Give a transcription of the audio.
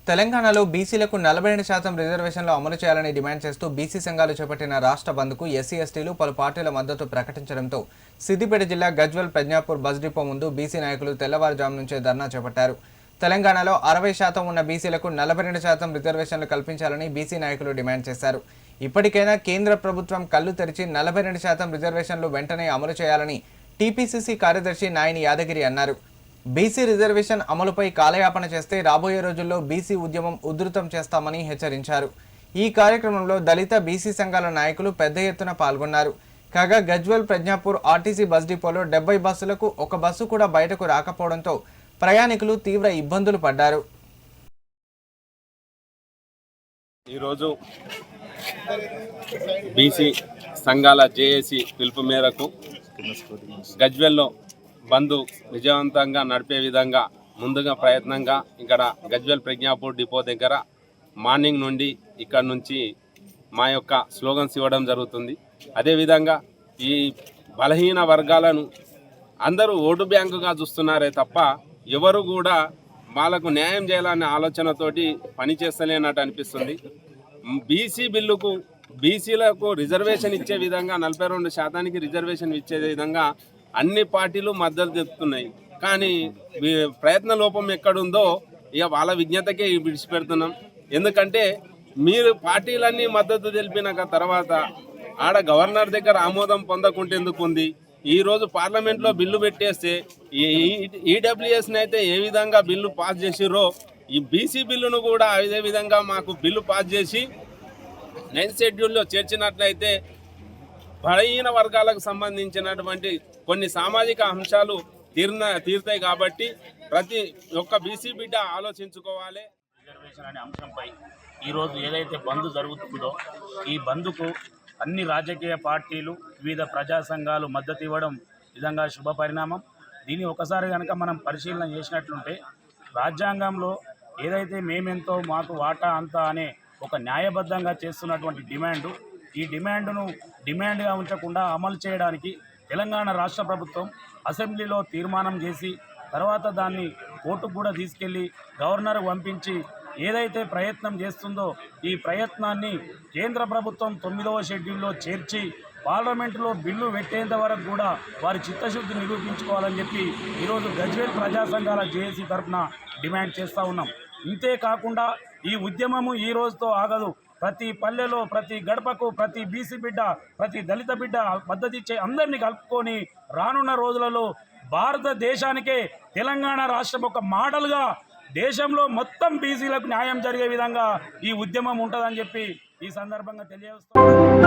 తెలంగాణలో బీసీలకు 42% రిజర్వేషన్లు అమలు చేయాలని డిమాండ్ చేస్తూ బీసీ సంఘాలు చేపట్టిన రాష్ట్ర బంద్కు ఎస్సీ ఎస్టీలు పలు పార్టీల మద్దతు ప్రకటించడంతో సిద్దిపేట జిల్లా గజ్వెల్ ప్రజ్ఞాపూర్ బస్ డిపో ముందు బీసీ నాయకులు తెల్లవారుజాము నుంచే ధర్నా చేపట్టారు. తెలంగాణలో 60% ఉన్న బీసీలకు 42% రిజర్వేషన్లు కల్పించాలని బీసీ నాయకులు డిమాండ్ చేశారు. ఇప్పటికైనా కేంద్ర ప్రభుత్వం కళ్లు తెరిచి 42% రిజర్వేషన్లు వెంటనే అమలు చేయాలని టీపీసీసీ కార్యదర్శి నాయని యాదగిరి అన్నారు. బీసీ రిజర్వేషన్ అమలుపై కాలయాపన చేస్తే రాబోయే రోజుల్లో బీసీ ఉద్యమం ఉధృతం చేస్తామని హెచ్చరించారు. ఈ కార్యక్రమంలో దళిత బీసీ సంఘాల నాయకులు పెద్ద ఎత్తున పాల్గొన్నారు. కాగా గజ్వెల్ ప్రజ్ఞాపూర్ ఆర్టీసీ బస్ డిపోలో 70 బస్సులకు ఒక బస్సు కూడా బయటకు రాకపోవడంతో ప్రయాణికులు తీవ్ర ఇబ్బందులు పడ్డారు. ఈరోజు బీసీ సంఘాల జేఏసీ పిలుపు మేరకు గజ్వెల్లో బంద్ విజయవంతంగా నడిపే విధంగా ముందుగా ప్రయత్నంగా ఇక్కడ గజ్వెల్ ప్రజ్ఞాపూర్ డిపో దగ్గర మార్నింగ్ నుండి ఇక్కడ నుంచి మా యొక్క స్లోగన్స్ ఇవ్వడం జరుగుతుంది. అదేవిధంగా ఈ బలహీన వర్గాలను అందరూ ఓటు బ్యాంకుగా చూస్తున్నారే తప్ప ఎవరు కూడా వాళ్ళకు న్యాయం చేయాలనే ఆలోచనతోటి పనిచేస్తలేనట్టు అనిపిస్తుంది. బీసీ బిల్లుకు బీసీలకు రిజర్వేషన్ ఇచ్చే విధంగా 42% రిజర్వేషన్ ఇచ్చే విధంగా అన్ని పార్టీలు మద్దతు చెప్తున్నాయి. కానీ ప్రయత్న లోపం ఎక్కడుందో ఇక వాళ్ళ విజ్ఞతకే విడిచిపెడుతున్నాం. ఎందుకంటే మీరు పార్టీలన్నీ మద్దతు తెలిపినాక తర్వాత ఆడ గవర్నర్ దగ్గర ఆమోదం పొందకుంటేందుకు ఉంది. ఈరోజు పార్లమెంట్లో బిల్లు పెట్టేస్తే ఈడబ్ల్యూఎస్ని అయితే ఏ విధంగా బిల్లు పాస్ చేసిర్రో ఈ బీసీ బిల్లును కూడా అదే విధంగా మాకు బిల్లు పాస్ చేసి 9th షెడ్యూల్లో చేర్చినట్లయితే బలహీన వర్గాలకు సంబంధించినటువంటి కొన్ని సామాజిక అంశాలు తీరుతాయి. కాబట్టి ప్రతి ఒక్క బీసీ బిడ్డ ఆలోచించుకోవాలి. రిజర్వేషన్ అనే అంశంపై ఈరోజు ఏదైతే బంద్ జరుగుతుందో ఈ బంద్కు అన్ని రాజకీయ పార్టీలు వివిధ ప్రజా సంఘాలు మద్దతు ఇవ్వడం నిజంగా శుభ పరిణామం. దీన్ని ఒకసారి కనుక మనం పరిశీలన చేసినట్లుంటే రాజ్యాంగంలో ఏదైతే మేమెంతో మాకు వాటా అంతా అనే ఒక న్యాయబద్ధంగా చేస్తున్నటువంటి ఈ డిమాండ్ను డిమాండ్గా ఉంచకుండా అమలు చేయడానికి తెలంగాణ రాష్ట్ర ప్రభుత్వం అసెంబ్లీలో తీర్మానం చేసి తర్వాత దాన్ని కోర్టుకు కూడా తీసుకెళ్లి గవర్నర్ పంపించి ఏదైతే ప్రయత్నం చేస్తుందో ఈ ప్రయత్నాన్ని కేంద్ర ప్రభుత్వం 9వ షెడ్యూల్లో చేర్చి పార్లమెంటులో బిల్లు పెట్టేంత వరకు కూడా వారి చిత్తశుద్ధి నిరూపించుకోవాలని చెప్పి ఈరోజు గజ్వేల్ ప్రజా సంఘాల జేఏసీ తరఫున డిమాండ్ చేస్తూ ఉన్నాం. ఇంతే కాకుండా ఈ ఉద్యమము ఈ రోజుతో ఆగదు. ప్రతి పల్లెలో ప్రతి గడపకు ప్రతి బీసీ బిడ్డ ప్రతి దళిత బిడ్డ మద్దతు ఇచ్చే అందరినీ కలుపుకొని రానున్న రోజులలో భారతదేశానికే తెలంగాణ రాష్ట్రం ఒక మోడల్గా దేశంలో మొత్తం బీసీలకు న్యాయం జరిగే విధంగా ఈ ఉద్యమం ఉంటుందని చెప్పి ఈ సందర్భంగా తెలియజేస్తున్నాం.